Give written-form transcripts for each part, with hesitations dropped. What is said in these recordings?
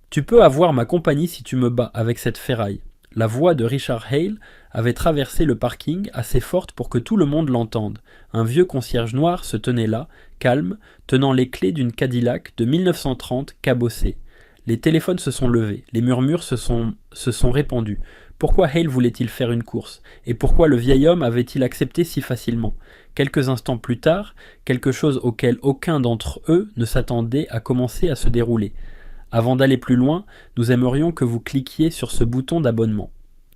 Tu peux avoir ma compagnie si tu me bats avec cette ferraille. La voix de Richard Hale avait traversé le parking assez forte pour que tout le monde l'entende. Un vieux concierge noir se tenait là, calme, tenant les clés d'une Cadillac de 1930 cabossée. Les téléphones se sont levés, les murmures se sont répandus. Pourquoi Hale voulait-il faire une course? Et pourquoi le vieil homme avait-il accepté si facilement? Quelques instants plus tard, quelque chose auquel aucun d'entre eux ne s'attendait a commencé à se dérouler. Avant d'aller plus loin, nous aimerions que vous cliquiez sur ce bouton d'abonnement.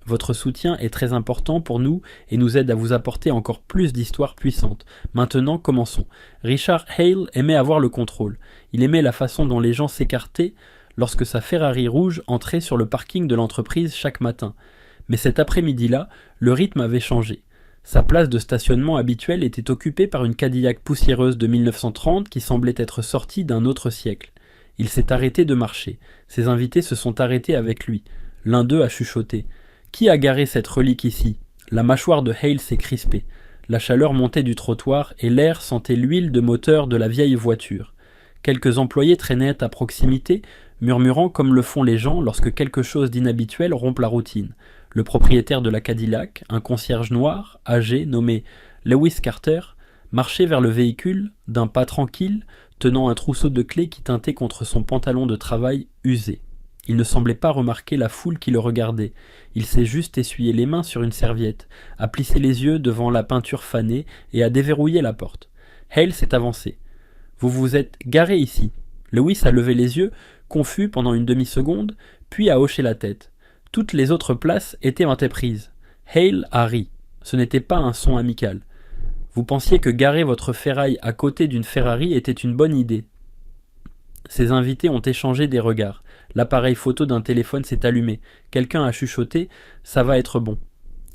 Votre soutien est très important pour nous et nous aide à vous apporter encore plus d'histoires puissantes. Maintenant, commençons. Richard Hale aimait avoir le contrôle. Il aimait la façon dont les gens s'écartaient lorsque sa Ferrari rouge entrait sur le parking de l'entreprise chaque matin. Mais cet après-midi-là, le rythme avait changé. Sa place de stationnement habituelle était occupée par une Cadillac poussiéreuse de 1930 qui semblait être sortie d'un autre siècle. Il s'est arrêté de marcher. Ses invités se sont arrêtés avec lui. L'un d'eux a chuchoté. « Qui a garé cette relique ici ?» La mâchoire de Hale s'est crispée. La chaleur montait du trottoir et l'air sentait l'huile de moteur de la vieille voiture. Quelques employés traînaient à proximité, murmurant comme le font les gens lorsque quelque chose d'inhabituel rompt la routine. Le propriétaire de la Cadillac, un concierge noir, âgé, nommé Lewis Carter, marchait vers le véhicule d'un pas tranquille, tenant un trousseau de clés qui tintait contre son pantalon de travail usé. Il ne semblait pas remarquer la foule qui le regardait. Il s'est juste essuyé les mains sur une serviette, a plissé les yeux devant la peinture fanée et a déverrouillé la porte. Hale s'est avancé. « Vous vous êtes garé ici ?» Lewis a levé les yeux, confus pendant une demi-seconde, puis a hoché la tête. Toutes les autres places étaient prises. Hale a ri. Ce n'était pas un son amical. Vous pensiez que garer votre ferraille à côté d'une Ferrari était une bonne idée. Ses invités ont échangé des regards. L'appareil photo d'un téléphone s'est allumé. Quelqu'un a chuchoté « ça va être bon ».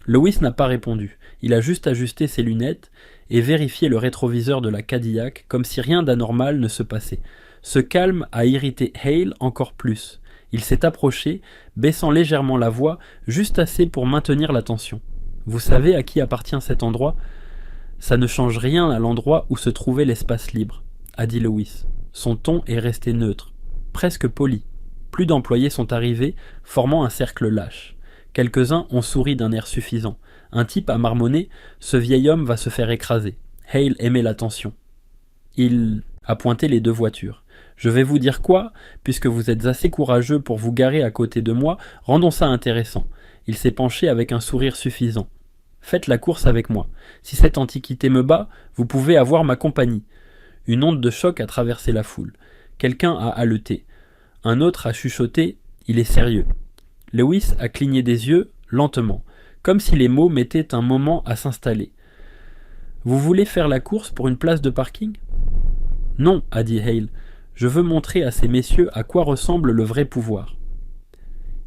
Lewis n'a pas répondu. Il a juste ajusté ses lunettes et vérifié le rétroviseur de la Cadillac comme si rien d'anormal ne se passait. Ce calme a irrité Hale encore plus. Il s'est approché, baissant légèrement la voix, juste assez pour maintenir l'attention. « Vous savez à qui appartient cet endroit ? Ça ne change rien à l'endroit où se trouvait l'espace libre, a dit Lewis. Son ton est resté neutre, presque poli. Plus d'employés sont arrivés, formant un cercle lâche. Quelques-uns ont souri d'un air suffisant. Un type a marmonné « Ce vieil homme va se faire écraser ». Hale aimait l'attention. Il a pointé les deux voitures. « Je vais vous dire quoi, puisque vous êtes assez courageux pour vous garer à côté de moi, rendons ça intéressant. » Il s'est penché avec un sourire suffisant. « Faites la course avec moi. Si cette antiquité me bat, vous pouvez avoir ma compagnie. » Une onde de choc a traversé la foule. Quelqu'un a haleté. Un autre a chuchoté « Il est sérieux ». Lewis a cligné des yeux, lentement, comme si les mots mettaient un moment à s'installer. « Vous voulez faire la course pour une place de parking ?»« Non, a dit Hale. Je veux montrer à ces messieurs à quoi ressemble le vrai pouvoir. »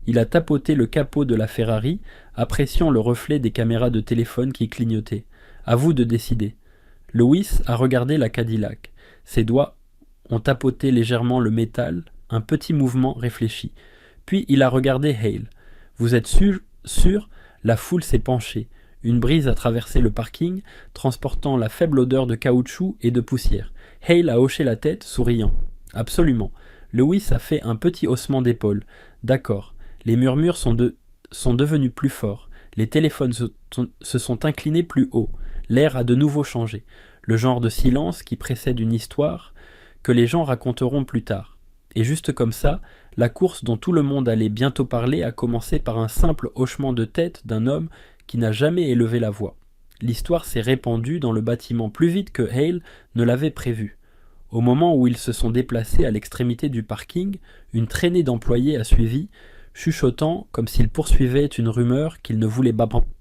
Il a tapoté le capot de la Ferrari, appréciant le reflet des caméras de téléphone qui clignotaient. « À vous de décider. » Lewis a regardé la Cadillac. Ses doigts ont tapoté légèrement le métal, un petit mouvement réfléchi. Puis il a regardé Hale. « Vous êtes sûr ?» La foule s'est penchée. Une brise a traversé le parking, transportant la faible odeur de caoutchouc et de poussière. Hale a hoché la tête, souriant. « Absolument. » Lewis a fait un petit haussement d'épaule. « D'accord. » Les murmures sont devenus plus forts. Les téléphones se sont inclinés plus haut. L'air a de nouveau changé. Le genre de silence qui précède une histoire que les gens raconteront plus tard. Et juste comme ça, la course dont tout le monde allait bientôt parler a commencé par un simple hochement de tête d'un homme qui n'a jamais élevé la voix. L'histoire s'est répandue dans le bâtiment plus vite que Hale ne l'avait prévu. Au moment où ils se sont déplacés à l'extrémité du parking, une traînée d'employés a suivi, chuchotant comme s'ils poursuivaient une rumeur qu'ils ne voulaient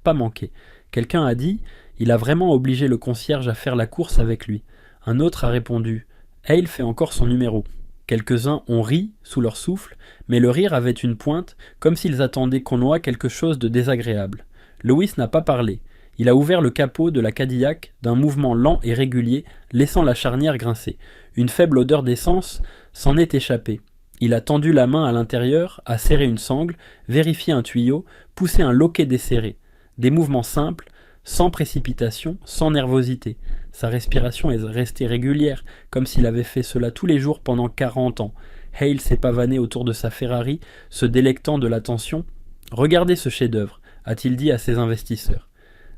pas manquer. Quelqu'un a dit « Il a vraiment obligé le concierge à faire la course avec lui ». Un autre a répondu « Hale fait encore son numéro ». Quelques-uns ont ri sous leur souffle, mais le rire avait une pointe, comme s'ils attendaient qu'on noie quelque chose de désagréable. Lewis n'a pas parlé. Il a ouvert le capot de la Cadillac d'un mouvement lent et régulier, laissant la charnière grincer. Une faible odeur d'essence s'en est échappée. Il a tendu la main à l'intérieur, a serré une sangle, vérifié un tuyau, poussé un loquet desserré. Des mouvements simples, sans précipitation, sans nervosité. Sa respiration est restée régulière, comme s'il avait fait cela tous les jours pendant 40 ans. Hale s'est pavané autour de sa Ferrari, se délectant de l'attention. « Regardez ce chef-d'œuvre », a-t-il dit à ses investisseurs.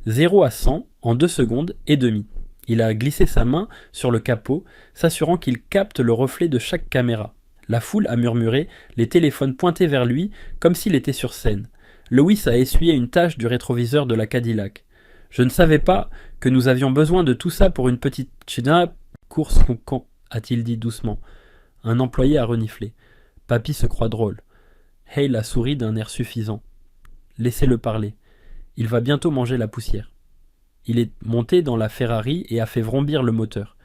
0 à 100 en 2 secondes et demie. Il a glissé sa main sur le capot, s'assurant qu'il capte le reflet de chaque caméra. La foule a murmuré, les téléphones pointés vers lui, comme s'il était sur scène. Lewis a essuyé une tache du rétroviseur de la Cadillac. « Je ne savais pas que nous avions besoin de tout ça pour une petite course con, a-t-il dit doucement. Un employé a reniflé. Papy se croit drôle. Hale a souri d'un air suffisant. Laissez-le parler. Il va bientôt manger la poussière. Il est monté dans la Ferrari et a fait vrombir le moteur.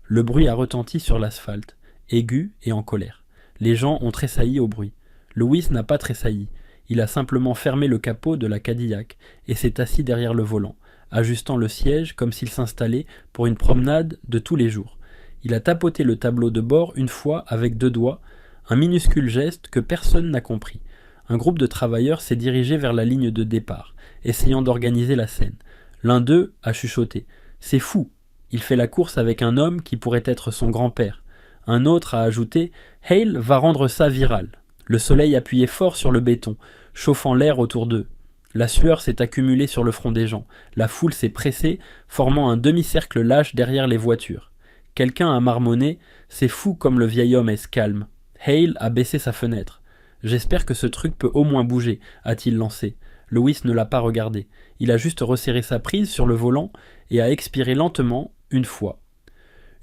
Le bruit a retenti sur l'asphalte, aigu et en colère. Les gens ont tressailli au bruit. Lewis n'a pas tressailli. Il a simplement fermé le capot de la Cadillac et s'est assis derrière le volant, ajustant le siège comme s'il s'installait pour une promenade de tous les jours. Il a tapoté le tableau de bord une fois avec 2 doigts, un minuscule geste que personne n'a compris. Un groupe de travailleurs s'est dirigé vers la ligne de départ, essayant d'organiser la scène. L'un d'eux a chuchoté « C'est fou, il fait la course avec un homme qui pourrait être son grand-père ». Un autre a ajouté « Hale va rendre ça viral ». Le soleil appuyait fort sur le béton, chauffant l'air autour d'eux. La sueur s'est accumulée sur le front des gens. La foule s'est pressée, formant un demi-cercle lâche derrière les voitures. Quelqu'un a marmonné « C'est fou comme le vieil homme est calme ». Hale a baissé sa fenêtre. « J'espère que ce truc peut au moins bouger », a-t-il lancé. Lewis ne l'a pas regardé. Il a juste resserré sa prise sur le volant et a expiré lentement, une fois.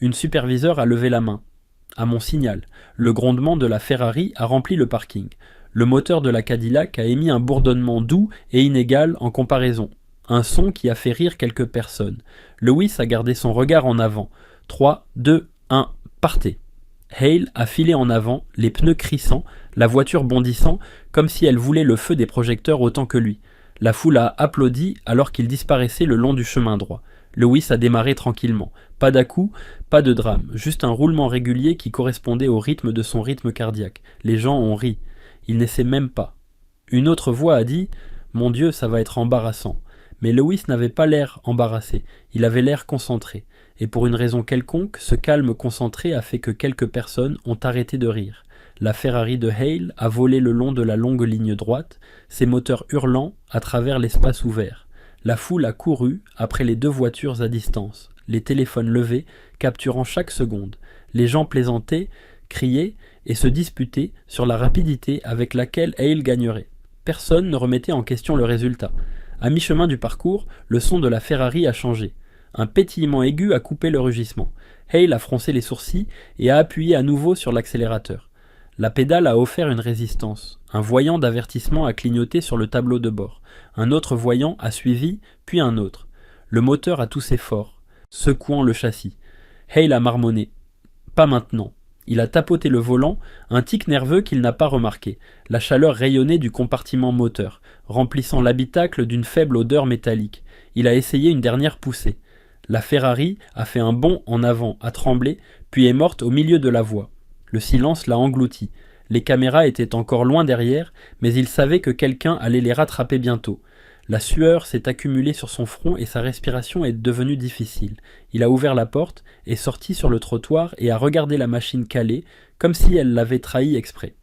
Une superviseure a levé la main. À mon signal, le grondement de la Ferrari a rempli le parking. Le moteur de la Cadillac a émis un bourdonnement doux et inégal en comparaison. Un son qui a fait rire quelques personnes. Lewis a gardé son regard en avant. 3, 2, 1, partez. Hale a filé en avant, les pneus crissant, la voiture bondissant, comme si elle voulait le feu des projecteurs autant que lui. La foule a applaudi alors qu'il disparaissait le long du chemin droit. Lewis a démarré tranquillement. Pas d'à-coups, pas de drame, juste un roulement régulier qui correspondait au rythme de son rythme cardiaque. Les gens ont ri. Il n'essaie même pas. Une autre voix a dit « Mon Dieu, ça va être embarrassant ». Mais Lewis n'avait pas l'air embarrassé, il avait l'air concentré. Et pour une raison quelconque, ce calme concentré a fait que quelques personnes ont arrêté de rire. La Ferrari de Hale a volé le long de la longue ligne droite, ses moteurs hurlant à travers l'espace ouvert. La foule a couru après les 2 voitures à distance, les téléphones levés, capturant chaque seconde. Les gens plaisantaient, criaient et se disputaient sur la rapidité avec laquelle Hale gagnerait. Personne ne remettait en question le résultat. À mi-chemin du parcours, le son de la Ferrari a changé. Un pétillement aigu a coupé le rugissement. Hale a froncé les sourcils et a appuyé à nouveau sur l'accélérateur. La pédale a offert une résistance. Un voyant d'avertissement a clignoté sur le tableau de bord. Un autre voyant a suivi, puis un autre. Le moteur a toussé fort, secouant le châssis. Hale a marmonné. « Pas maintenant ». Il a tapoté le volant, un tic nerveux qu'il n'a pas remarqué. La chaleur rayonnait du compartiment moteur, remplissant l'habitacle d'une faible odeur métallique. Il a essayé une dernière poussée. La Ferrari a fait un bond en avant, a tremblé, puis est morte au milieu de la voie. Le silence l'a englouti. Les caméras étaient encore loin derrière, mais il savait que quelqu'un allait les rattraper bientôt. La sueur s'est accumulée sur son front et sa respiration est devenue difficile. Il a ouvert la porte, est sorti sur le trottoir et a regardé la machine calée, comme si elle l'avait trahi exprès.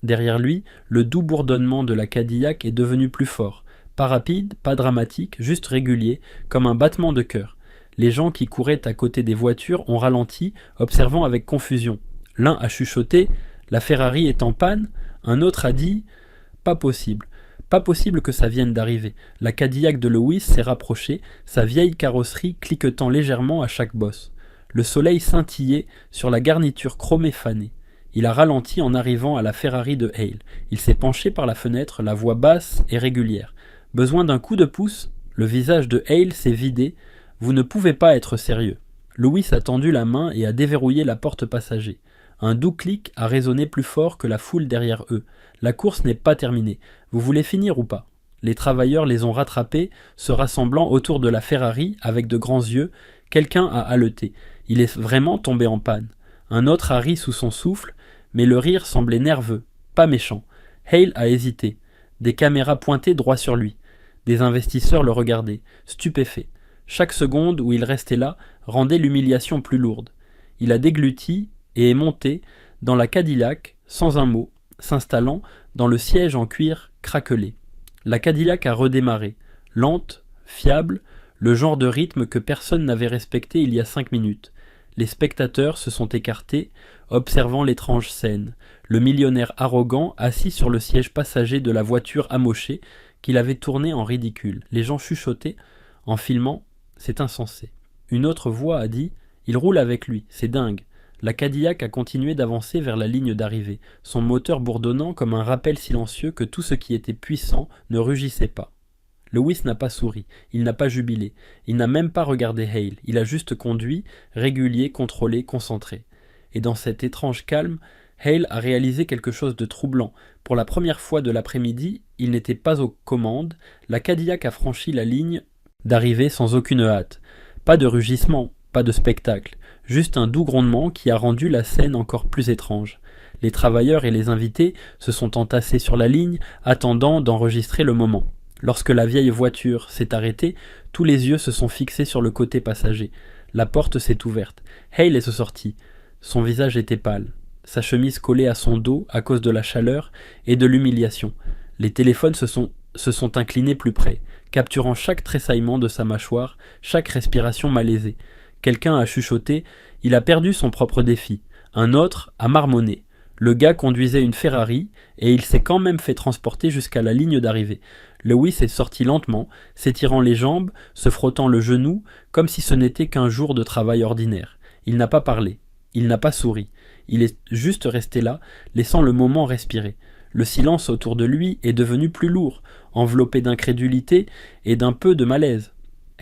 Derrière lui, le doux bourdonnement de la Cadillac est devenu plus fort. Pas rapide, pas dramatique, juste régulier, comme un battement de cœur. Les gens qui couraient à côté des voitures ont ralenti, observant avec confusion. L'un a chuchoté « La Ferrari est en panne », un autre a dit « Pas possible ». Pas possible que ça vienne d'arriver. La Cadillac de Lewis s'est rapprochée, sa vieille carrosserie cliquetant légèrement à chaque bosse. Le soleil scintillait sur la garniture chromée fanée. Il a ralenti en arrivant à la Ferrari de Hale. Il s'est penché par la fenêtre, la voix basse et régulière. « Besoin d'un coup de pouce ?» Le visage de Hale s'est vidé. « Vous ne pouvez pas être sérieux. » Lewis a tendu la main et a déverrouillé la porte passager. Un doux clic a résonné plus fort que la foule derrière eux. La course n'est pas terminée. Vous voulez finir ou pas ? Les travailleurs les ont rattrapés, se rassemblant autour de la Ferrari avec de grands yeux. Quelqu'un a haleté. Il est vraiment tombé en panne. Un autre a ri sous son souffle, mais le rire semblait nerveux, pas méchant. Hale a hésité. Des caméras pointaient droit sur lui. Des investisseurs le regardaient, stupéfaits. Chaque seconde où il restait là rendait l'humiliation plus lourde. Il a dégluti et est monté dans la Cadillac sans un mot, s'installant dans le siège en cuir craquelé. La Cadillac a redémarré, lente, fiable, le genre de rythme que personne n'avait respecté il y a 5 minutes. Les spectateurs se sont écartés, observant l'étrange scène. Le millionnaire arrogant assis sur le siège passager de la voiture amochée qu'il avait tournée en ridicule. Les gens chuchotaient en filmant « C'est insensé ». Une autre voix a dit « Il roule avec lui, c'est dingue ». La Cadillac a continué d'avancer vers la ligne d'arrivée, son moteur bourdonnant comme un rappel silencieux que tout ce qui était puissant ne rugissait pas. Lewis n'a pas souri, il n'a pas jubilé, il n'a même pas regardé Hale, il a juste conduit, régulier, contrôlé, concentré. Et dans cet étrange calme, Hale a réalisé quelque chose de troublant. Pour la première fois de l'après-midi, il n'était pas aux commandes, la Cadillac a franchi la ligne d'arrivée sans aucune hâte. Pas de rugissement, pas de spectacle, juste un doux grondement qui a rendu la scène encore plus étrange. Les travailleurs et les invités se sont entassés sur la ligne, attendant d'enregistrer le moment. Lorsque la vieille voiture s'est arrêtée, tous les yeux se sont fixés sur le côté passager. La porte s'est ouverte. Hale est sorti. Son visage était pâle. Sa chemise collée à son dos à cause de la chaleur et de l'humiliation. Les téléphones se sont inclinés plus près, capturant chaque tressaillement de sa mâchoire, chaque respiration malaisée. Quelqu'un a chuchoté « Il a perdu son propre défi ». Un autre a marmonné. Le gars conduisait une Ferrari et il s'est quand même fait transporter jusqu'à la ligne d'arrivée. Lewis est sorti lentement, s'étirant les jambes, se frottant le genou, comme si ce n'était qu'un jour de travail ordinaire. Il n'a pas parlé, il n'a pas souri. Il est juste resté là, laissant le moment respirer. Le silence autour de lui est devenu plus lourd, enveloppé d'incrédulité et d'un peu de malaise.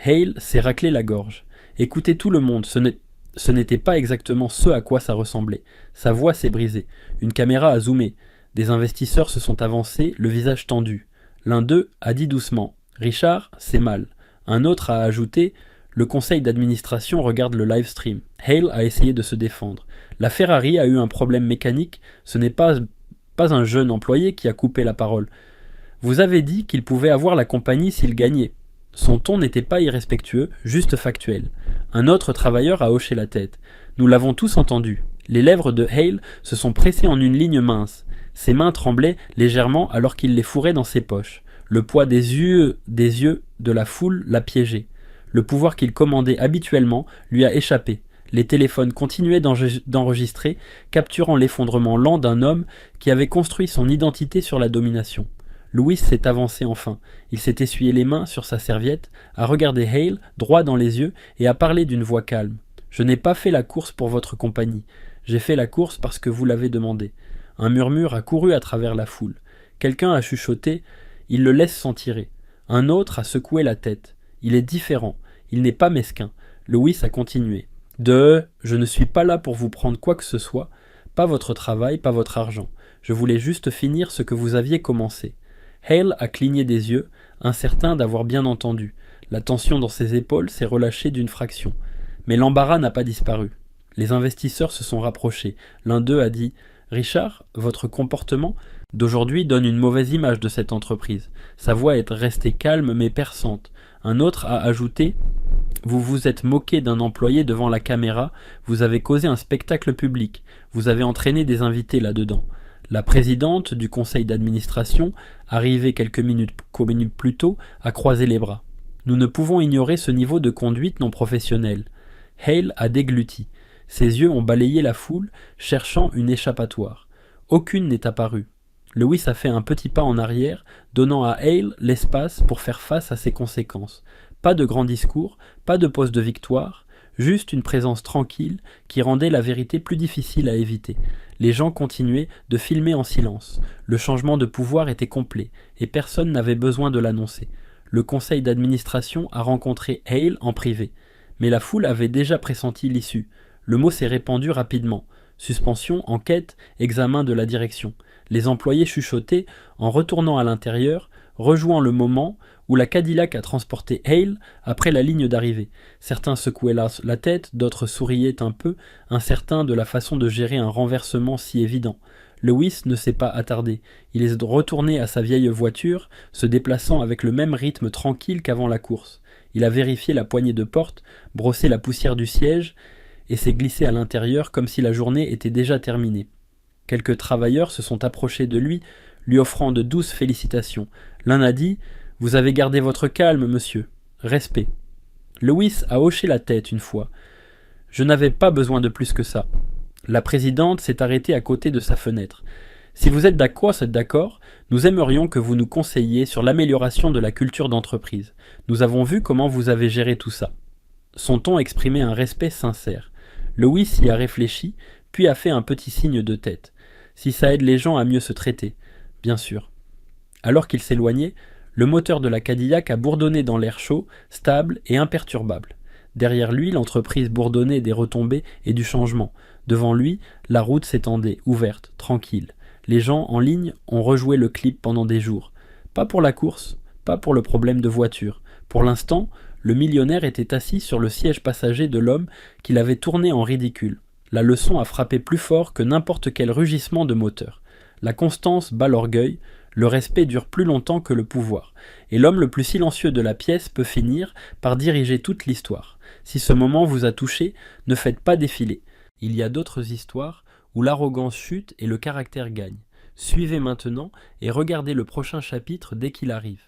Hale s'est raclé la gorge. Écoutez tout le monde, ce n'était pas exactement ce à quoi ça ressemblait. Sa voix s'est brisée. Une caméra a zoomé. Des investisseurs se sont avancés, le visage tendu. L'un d'eux a dit doucement « Richard, c'est mal ». Un autre a ajouté « Le conseil d'administration regarde le live stream ». Hale a essayé de se défendre. La Ferrari a eu un problème mécanique, ce n'est pas un jeune employé qui a coupé la parole. Vous avez dit qu'il pouvait avoir la compagnie s'il gagnait. Son ton n'était pas irrespectueux, juste factuel. Un autre travailleur a hoché la tête. Nous l'avons tous entendu. Les lèvres de Hale se sont pressées en une ligne mince. Ses mains tremblaient légèrement alors qu'il les fourrait dans ses poches. Le poids des yeux de la foule l'a piégé. Le pouvoir qu'il commandait habituellement lui a échappé. Les téléphones continuaient d'enregistrer, capturant l'effondrement lent d'un homme qui avait construit son identité sur la domination. Louis s'est avancé enfin. Il s'est essuyé les mains sur sa serviette, a regardé Hale droit dans les yeux et a parlé d'une voix calme. « Je n'ai pas fait la course pour votre compagnie. J'ai fait la course parce que vous l'avez demandé. » Un murmure a couru à travers la foule. Quelqu'un a chuchoté « Il le laisse s'en tirer ». Un autre a secoué la tête. « Il est différent. Il n'est pas mesquin. » Louis a continué. « Je ne suis pas là pour vous prendre quoi que ce soit. Pas votre travail, pas votre argent. Je voulais juste finir ce que vous aviez commencé. » Hale a cligné des yeux, incertain d'avoir bien entendu. La tension dans ses épaules s'est relâchée d'une fraction. Mais l'embarras n'a pas disparu. Les investisseurs se sont rapprochés. L'un d'eux a dit « Richard, votre comportement d'aujourd'hui donne une mauvaise image de cette entreprise. » Sa voix est restée calme mais perçante. Un autre a ajouté « Vous vous êtes moqué d'un employé devant la caméra, vous avez causé un spectacle public, vous avez entraîné des invités là-dedans. » La présidente du conseil d'administration, arrivée quelques minutes plus tôt, a croisé les bras. Nous ne pouvons ignorer ce niveau de conduite non professionnelle. Hale a dégluti. Ses yeux ont balayé la foule, cherchant une échappatoire. Aucune n'est apparue. Lewis a fait un petit pas en arrière, donnant à Hale l'espace pour faire face à ses conséquences. Pas de grand discours, pas de pose de victoire, juste une présence tranquille qui rendait la vérité plus difficile à éviter. Les gens continuaient de filmer en silence. Le changement de pouvoir était complet, et personne n'avait besoin de l'annoncer. Le conseil d'administration a rencontré Hale en privé. Mais la foule avait déjà pressenti l'issue. Le mot s'est répandu rapidement. Suspension, enquête, examen de la direction. Les employés chuchotaient en retournant à l'intérieur, rejouant le moment où la Cadillac a transporté Hale après la ligne d'arrivée. Certains secouaient la tête, d'autres souriaient un peu, incertains de la façon de gérer un renversement si évident. Lewis ne s'est pas attardé. Il est retourné à sa vieille voiture, se déplaçant avec le même rythme tranquille qu'avant la course. Il a vérifié la poignée de porte, brossé la poussière du siège et s'est glissé à l'intérieur comme si la journée était déjà terminée. Quelques travailleurs se sont approchés de lui, lui offrant de douces félicitations. L'un a dit « Vous avez gardé votre calme, monsieur. Respect. » Lewis a hoché la tête une fois. « Je n'avais pas besoin de plus que ça. » La présidente s'est arrêtée à côté de sa fenêtre. « Si vous êtes d'accord, nous aimerions que vous nous conseilliez sur l'amélioration de la culture d'entreprise. Nous avons vu comment vous avez géré tout ça. » Son ton exprimait un respect sincère. Lewis y a réfléchi, puis a fait un petit signe de tête. Si ça aide les gens à mieux se traiter, bien sûr. Alors qu'il s'éloignait, le moteur de la Cadillac a bourdonné dans l'air chaud, stable et imperturbable. Derrière lui, l'entreprise bourdonnait des retombées et du changement. Devant lui, la route s'étendait, ouverte, tranquille. Les gens en ligne ont rejoué le clip pendant des jours. Pas pour la course, pas pour le problème de voiture. Pour l'instant, le millionnaire était assis sur le siège passager de l'homme qu'il avait tourné en ridicule. La leçon a frappé plus fort que n'importe quel rugissement de moteur. La constance bat l'orgueil, le respect dure plus longtemps que le pouvoir, et l'homme le plus silencieux de la pièce peut finir par diriger toute l'histoire. Si ce moment vous a touché, ne faites pas défiler. Il y a d'autres histoires où l'arrogance chute et le caractère gagne. Suivez maintenant et regardez le prochain chapitre dès qu'il arrive.